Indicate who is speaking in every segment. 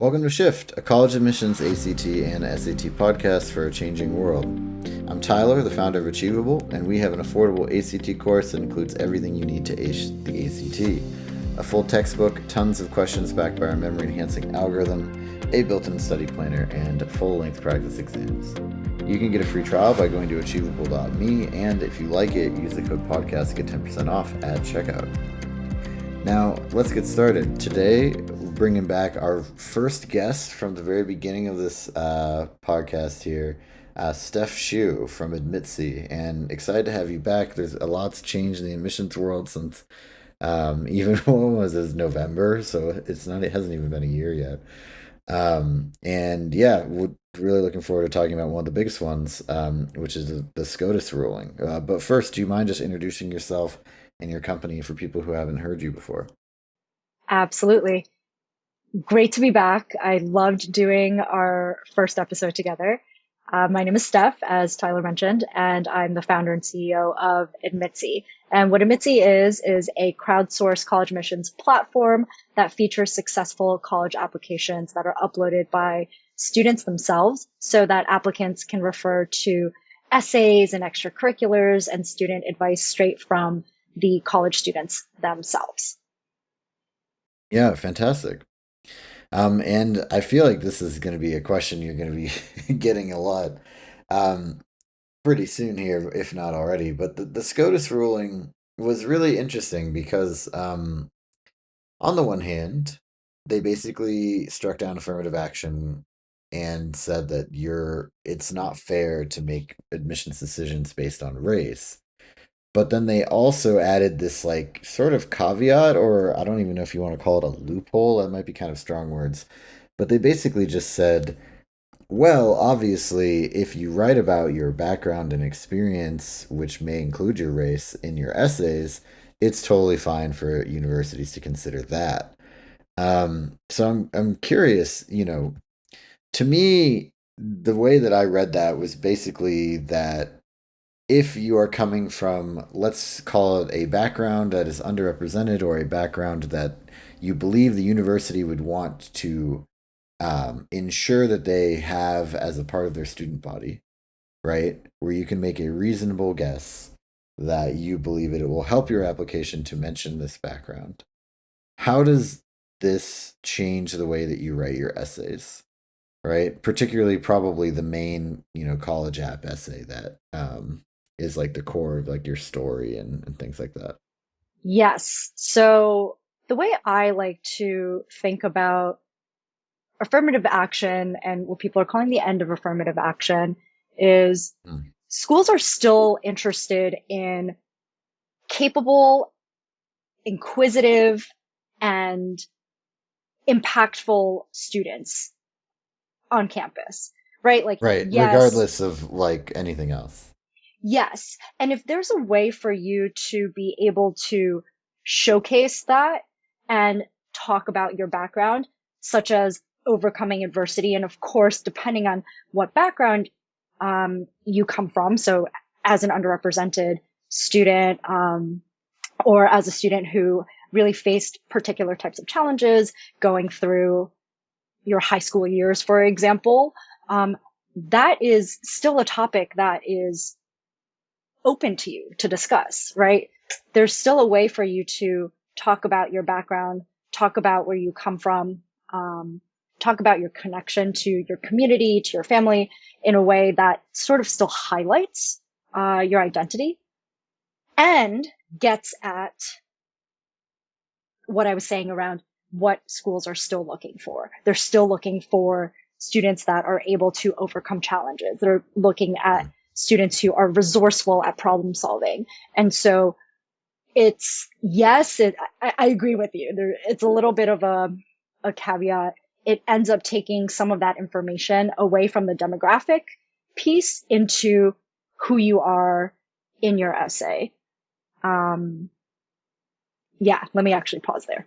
Speaker 1: Welcome to Shift, a college admissions ACT and SAT podcast for a changing world. I'm Tyler, the founder of Achievable, and we have an affordable ACT course that includes everything you need to ace the ACT. A full textbook, tons of questions backed by our memory enhancing algorithm, a built in study planner, and full length practice exams. You can get a free trial by going to achievable.me, and if you like it, use the code podcast to get 10% off at checkout. Now, let's get started. Today, we're bringing back our first guest from the very beginning of this podcast here, Steph Shyu from Admitsee. And excited to have you back. There's a lot's changed in the admissions world since even when was this November, so it hasn't even been a year yet. And yeah, we're really looking forward to talking about one of the biggest ones, which is the SCOTUS ruling. But first, do you mind just introducing yourself and your company for people who haven't heard you before?
Speaker 2: Absolutely. Great to be back. I loved doing our first episode together. My name is Steph, as Tyler mentioned, and I'm the founder and CEO of Admitsee. And what Admitsee is a crowdsourced college admissions platform that features successful college applications that are uploaded by students themselves so that applicants can refer to essays and extracurriculars and student advice straight from the college students themselves.
Speaker 1: Yeah, fantastic. And I feel like this is going to be a question you're going to be getting a lot um, pretty soon here, if not already. But the SCOTUS ruling was really interesting because, on the one hand, they basically struck down affirmative action and said that it's not fair to make admissions decisions based on race. But then they also added this like sort of caveat, or I don't even know if you want to call it a loophole. That might be kind of strong words. But they basically just said, well, obviously, if you write about your background and experience, which may include your race in your essays, it's totally fine for universities to consider that. So I'm curious, to me, the way that I read that was basically that if you are coming from, let's call it a background that is underrepresented or a background that you believe the university would want to ensure that they have as a part of their student body, right? Where you can make a reasonable guess that you believe it will help your application to mention this background. How does this change the way that you write your essays? Right? Particularly, probably the main, college app essay that is like the core of like your story and things like that.
Speaker 2: Yes. So the way I like to think about affirmative action and what people are calling the end of affirmative action is
Speaker 1: Mm.
Speaker 2: schools are still interested in capable, inquisitive, and impactful students on campus, right? Like,
Speaker 1: Right.
Speaker 2: yes,
Speaker 1: Regardless of like anything else.
Speaker 2: yes. And if there's a way for you to be able to showcase that and talk about your background, such as overcoming adversity, and of course, depending on what background you come from, so as an underrepresented student, or as a student who really faced particular types of challenges going through your high school years, for example, that is still a topic that is open to you to discuss, right? There's still a way for you to talk about your background, talk about where you come from, talk about your connection to your community, to your family in a way that sort of still highlights your identity and gets at what I was saying around what schools are still looking for. They're still looking for students that are able to overcome challenges. They're looking at
Speaker 1: Mm.
Speaker 2: students who are resourceful at problem solving. And so it's, yes, I agree with you. It's a little bit of a caveat. It ends up taking some of that information away from the demographic piece into who you are in your essay. Um, yeah, let me actually pause there.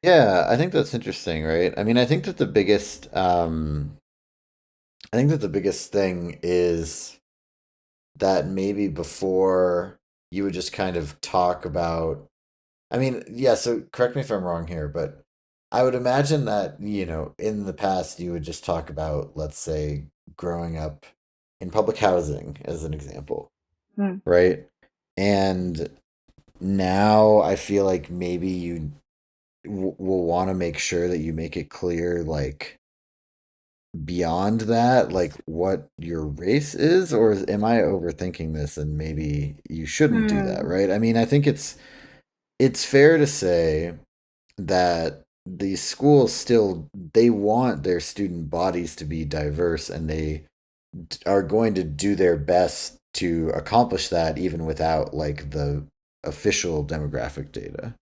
Speaker 1: Yeah, I think that's interesting, right? I mean, I think that the biggest thing is that maybe before you would just kind of talk about, I mean, yeah, so correct me if I'm wrong here, but I would imagine that, in the past you would just talk about, let's say, growing up in public housing as an example,
Speaker 2: Mm.
Speaker 1: right? And now I feel like maybe you will want to make sure that you make it clear, like, beyond that, like what your race is, or am I overthinking this and maybe you shouldn't do that,
Speaker 2: Hmm.
Speaker 1: right? I mean, I think it's fair to say that these schools still they want their student bodies to be diverse, and they are going to do their best to accomplish that even without like the official demographic data,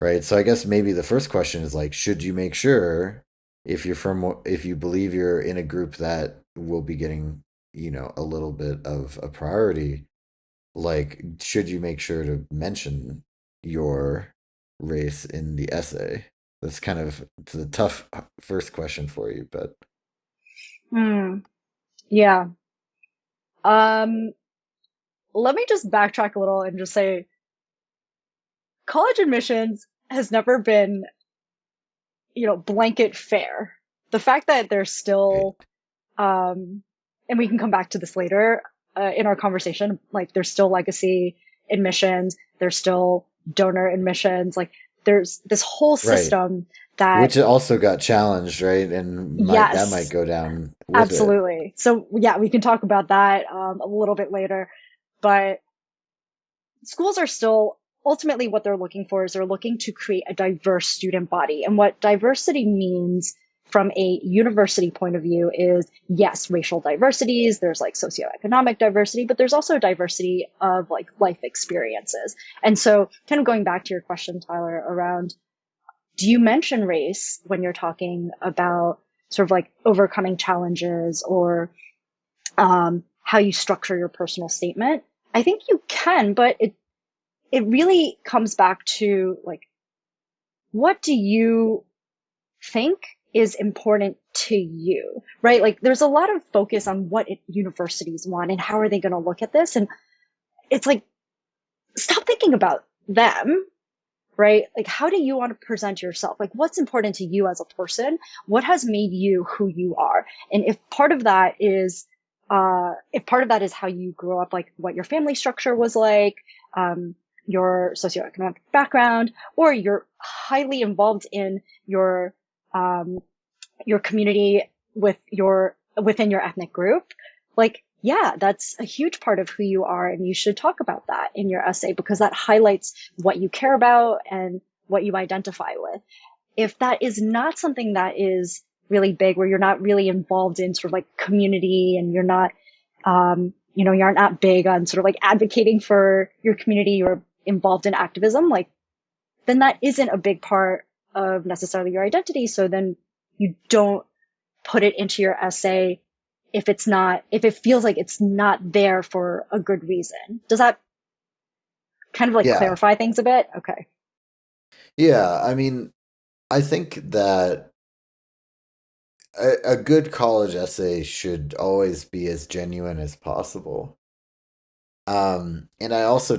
Speaker 1: right? So I guess maybe the first question is like, should you make sure if you believe you're in a group that will be getting, a little bit of a priority, like, should you make sure to mention your race in the essay? That's kind of it's a tough first question for you, but
Speaker 2: Hmm. Yeah. Um, Let me just backtrack a little and just say college admissions has never been, blanket fair. The fact that there's
Speaker 1: right,
Speaker 2: still, um, and we can come back to this later in our conversation, like there's still legacy admissions, there's still donor admissions, like there's this whole
Speaker 1: right.
Speaker 2: system that,
Speaker 1: Which also got challenged, right? And might
Speaker 2: yes,
Speaker 1: go down with it.
Speaker 2: absolutely. So yeah, we can talk about that a little bit later, but schools are still ultimately what they're looking for is they're looking to create a diverse student body. And what diversity means from a university point of view is yes, racial diversities, there's like socioeconomic diversity, but there's also diversity of like life experiences. And so kind of going back to your question, Tyler, around do you mention race when you're talking about sort of like overcoming challenges or how you structure your personal statement? I think you can, but it really comes back to like, what do you think is important to you, right? Like there's a lot of focus on what universities want and how are they going to look at this. And it's like, stop thinking about them, right? Like, how do you want to present yourself? Like, what's important to you as a person? What has made you who you are? And if part of that is how you grew up, like what your family structure was like, um, your socioeconomic background, or you're highly involved in um, your community within your ethnic group, like, yeah, that's a huge part of who you are. And you should talk about that in your essay because that highlights what you care about and what you identify with. If that is not something that is really big, where you're not really involved in sort of like community and you're not, you're not big on sort of like advocating for your community or involved in activism, like, then that isn't a big part of necessarily your identity. So then you don't put it into your essay if it feels like it's not there for a good reason. Does that kind of like
Speaker 1: Yeah.
Speaker 2: clarify things a bit? Okay.
Speaker 1: Yeah. I mean, I think that a good college essay should always be as genuine as possible. And I also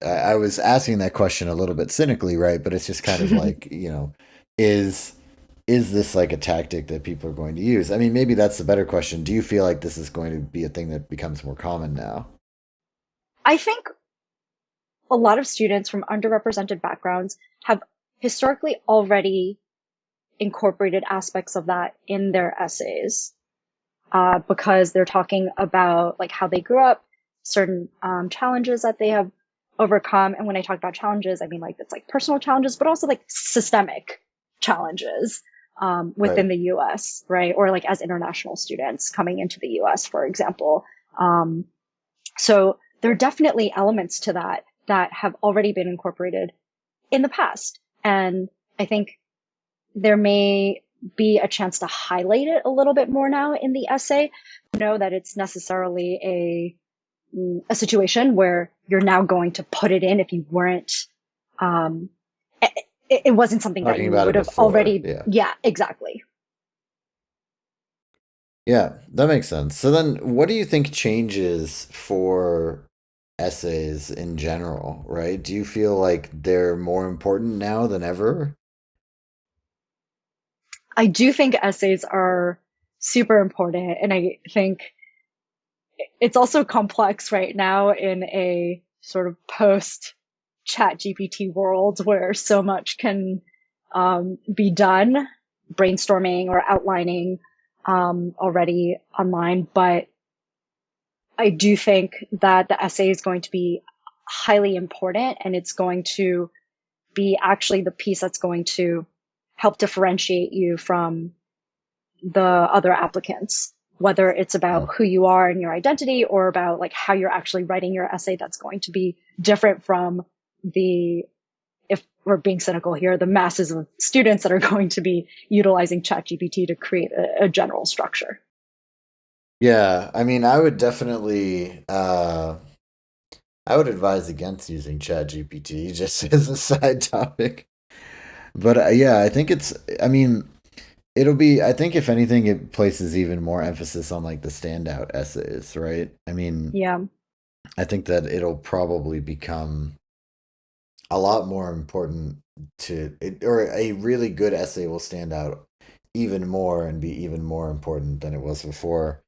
Speaker 1: I was asking that question a little bit cynically, right? But it's just kind of like, is is this like a tactic that people are going to use? I mean, maybe that's the better question. Do you feel like this is going to be a thing that becomes more common now?
Speaker 2: I think a lot of students from underrepresented backgrounds have historically already incorporated aspects of that in their essays because they're talking about like how they grew up, certain challenges that they have overcome. And when I talk about challenges, I mean like it's like personal challenges, but also like systemic challenges within
Speaker 1: Right.
Speaker 2: the US, right? Or like as international students coming into the US, for example. So there are definitely elements to that that have already been incorporated in the past. And I think there may be a chance to highlight it a little bit more now in the essay. Know that it's necessarily a situation where you're now going to put it in if you weren't, um, it wasn't something that
Speaker 1: Talking
Speaker 2: you
Speaker 1: about it
Speaker 2: would have
Speaker 1: before.
Speaker 2: already,
Speaker 1: Yeah.
Speaker 2: yeah, exactly.
Speaker 1: Yeah, that makes sense. So then what do you think changes for essays in general, right? Do you feel like they're more important now than ever?
Speaker 2: I do think essays are super important, and I think it's also complex right now in a sort of post chat GPT world where so much can be done brainstorming or outlining already online. But I do think that the essay is going to be highly important, and it's going to be actually the piece that's going to help differentiate you from the other applicants, whether it's about who you are and your identity or about like how you're actually writing your essay. That's going to be different from the, if we're being cynical here, the masses of students that are going to be utilizing ChatGPT to create a general structure.
Speaker 1: Yeah, I mean, I would definitely, I would advise against using ChatGPT just as a side topic. But yeah, I think it's, I mean, it'll be, I think if anything, it places even more emphasis on like the standout essays, right? I mean,
Speaker 2: Yeah,
Speaker 1: I think that it'll probably become a lot more important to it, or a really good essay will stand out even more and be even more important than it was before.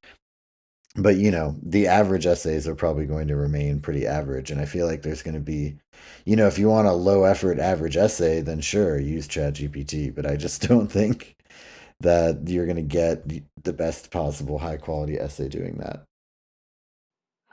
Speaker 1: But the average essays are probably going to remain pretty average, and I feel like there's going to be, if you want a low effort average essay, then sure, use ChatGPT. But I just don't think that you're going to get the best possible high quality essay doing that.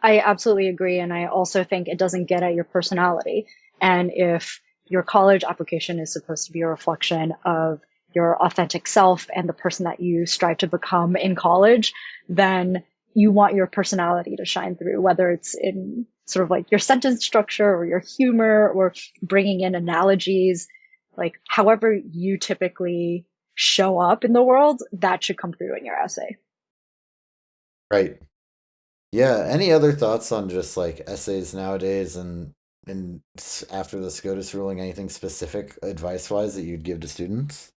Speaker 2: I absolutely agree. And I also think it doesn't get at your personality. And if your college application is supposed to be a reflection of your authentic self and the person that you strive to become in college, then you want your personality to shine through, whether it's in sort of like your sentence structure or your humor or bringing in analogies, like however you typically show up in the world, that should come through in your essay.
Speaker 1: Right. Yeah. Any other thoughts on just like essays nowadays and after the SCOTUS ruling, anything specific advice wise that you'd give to students?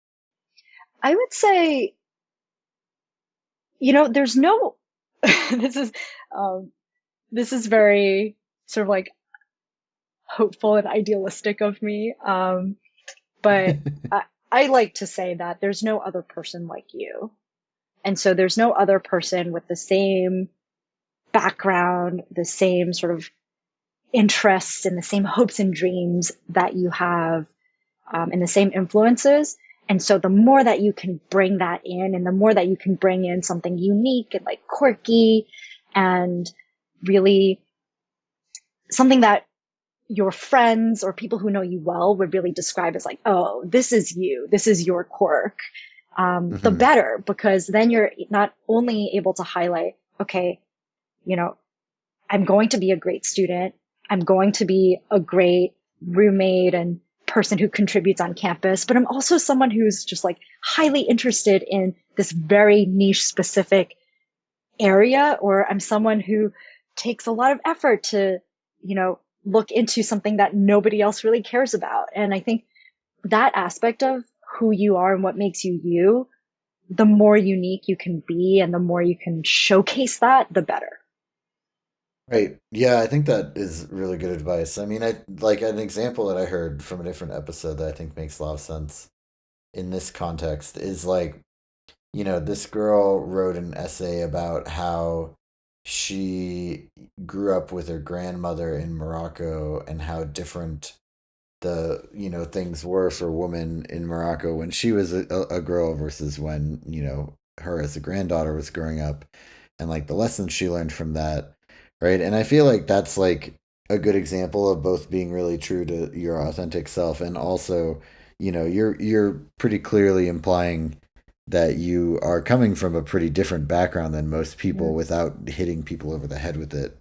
Speaker 2: I would say, there's no, this is, um, this is very sort of like hopeful and idealistic of me. But I like to say that there's no other person like you. And so there's no other person with the same background, the same sort of interests and the same hopes and dreams that you have, and the same influences. And so the more that you can bring that in and the more that you can bring in something unique and like quirky and really something that your friends or people who know you well would really describe as like, oh, this is you, this is your quirk, the
Speaker 1: Hmm.
Speaker 2: better, because then you're not only able to highlight, okay, you know, I'm going to be a great student. I'm going to be a great roommate and person who contributes on campus, but I'm also someone who's just like highly interested in this very niche specific area, or I'm someone who takes a lot of effort to, look into something that nobody else really cares about. And I think that aspect of who you are and what makes you you, the more unique you can be and the more you can showcase that, the better.
Speaker 1: Right. Yeah, I think that is really good advice. I mean, I like an example that I heard from a different episode that I think makes a lot of sense in this context is like, this girl wrote an essay about how she grew up with her grandmother in Morocco and how different the things were for women in Morocco when she was a girl versus when her as a granddaughter was growing up, and like the lessons she learned from that, right? And I feel like that's like a good example of both being really true to your authentic self and also you're pretty clearly implying that you are coming from a pretty different background than most people
Speaker 2: Mm.
Speaker 1: without hitting people over the head with it.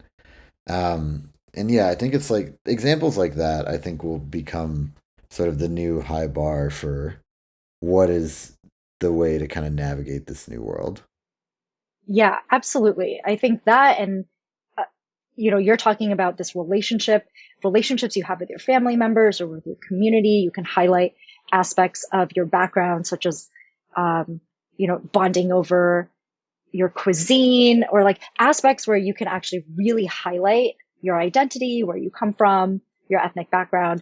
Speaker 1: And yeah, I think it's like examples like that, I think will become sort of the new high bar for what is the way to kind of navigate this new world.
Speaker 2: Yeah, absolutely. I think that, and uh, you're talking about this relationships you have with your family members or with your community. You can highlight aspects of your background, such as, um, bonding over your cuisine or like aspects where you can actually really highlight your identity, where you come from, your ethnic background.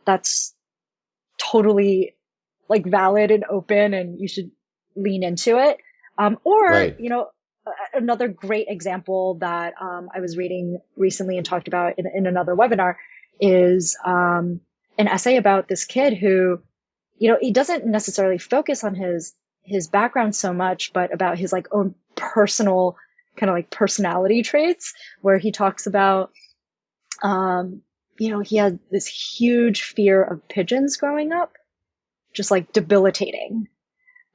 Speaker 2: That's totally like valid and open and you should lean into it. Or,
Speaker 1: Right.
Speaker 2: another great example that I was reading recently and talked about in another webinar is an essay about this kid who, he doesn't necessarily focus on his background so much, but about his like own personal kind of like personality traits, where he talks about, he had this huge fear of pigeons growing up, just like debilitating.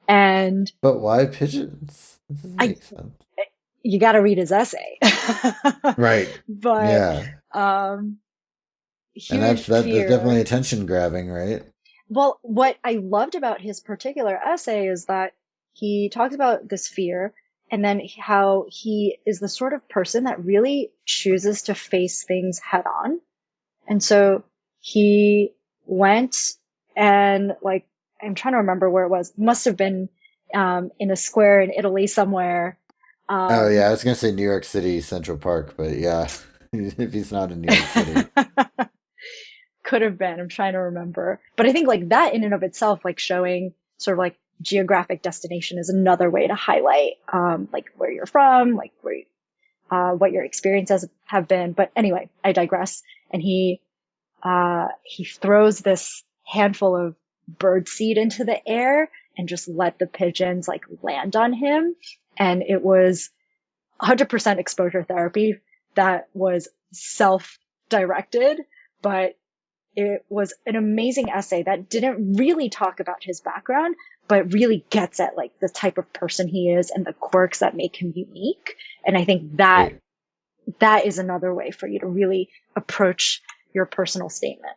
Speaker 2: And
Speaker 1: But why pigeons? This doesn't
Speaker 2: I,
Speaker 1: make sense.
Speaker 2: you got to read his essay,
Speaker 1: Right.
Speaker 2: but,
Speaker 1: Yeah.
Speaker 2: um,
Speaker 1: And
Speaker 2: huge
Speaker 1: that's definitely
Speaker 2: fear.
Speaker 1: attention grabbing, right?
Speaker 2: Well, what I loved about his particular essay is that he talks about this fear and then how he is the sort of person that really chooses to face things head on. And so he went and like, I'm trying to remember where it was, must have been, in a square in Italy somewhere.
Speaker 1: Oh
Speaker 2: Um,
Speaker 1: yeah, I was gonna say New York City Central Park, but yeah, if he's not in New York City.
Speaker 2: could have been. I'm trying to remember. But I think like that in and of itself, like showing sort of like geographic destination is another way to highlight, like where you're from, like what your experiences have been. But anyway, I digress. And he throws this handful of bird seed into the air and just let the pigeons like land on him. And it was 100% exposure therapy that was self directed, but it was an amazing essay that didn't really talk about his background, but really gets at like the type of person he is and the quirks that make him unique. And I think that
Speaker 1: Right.
Speaker 2: that is another way for you to really approach your personal statement.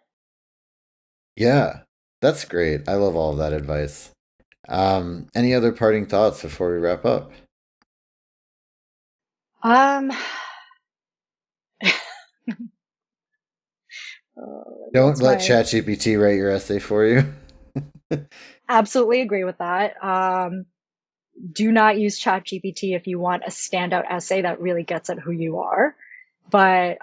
Speaker 1: Yeah, that's great. I love all of that advice. Any other parting thoughts before we wrap up?
Speaker 2: Um,
Speaker 1: Don't
Speaker 2: what's
Speaker 1: let
Speaker 2: my
Speaker 1: ChatGPT write your essay for you.
Speaker 2: absolutely agree with that. Do not use ChatGPT if you want a standout essay that really gets at who you are. But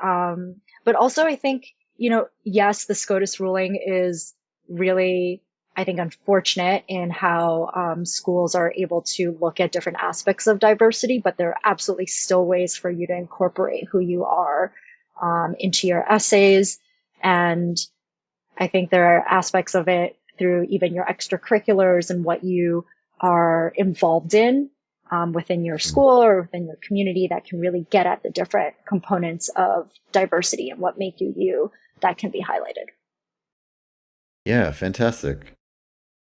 Speaker 2: also I think, yes, the SCOTUS ruling is really, I think, unfortunate in how schools are able to look at different aspects of diversity, but there are absolutely still ways for you to incorporate who you are into your essays. And I think there are aspects of it through even your extracurriculars and what you are involved in within your
Speaker 1: Mhm.
Speaker 2: school or within your community that can really get at the different components of diversity and what make you you that can be highlighted.
Speaker 1: Yeah, fantastic.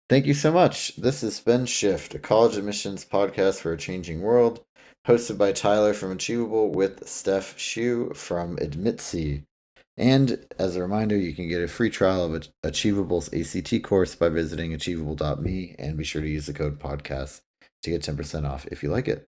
Speaker 1: Thank you so much. This has been Shift, a college admissions podcast for a changing world, hosted by Tyler from Achievable with Steph Shyu from Admitsee. And as a reminder, you can get a free trial of Achievable's ACT course by visiting achievable.me and be sure to use the code podcast to get 10% off if you like it.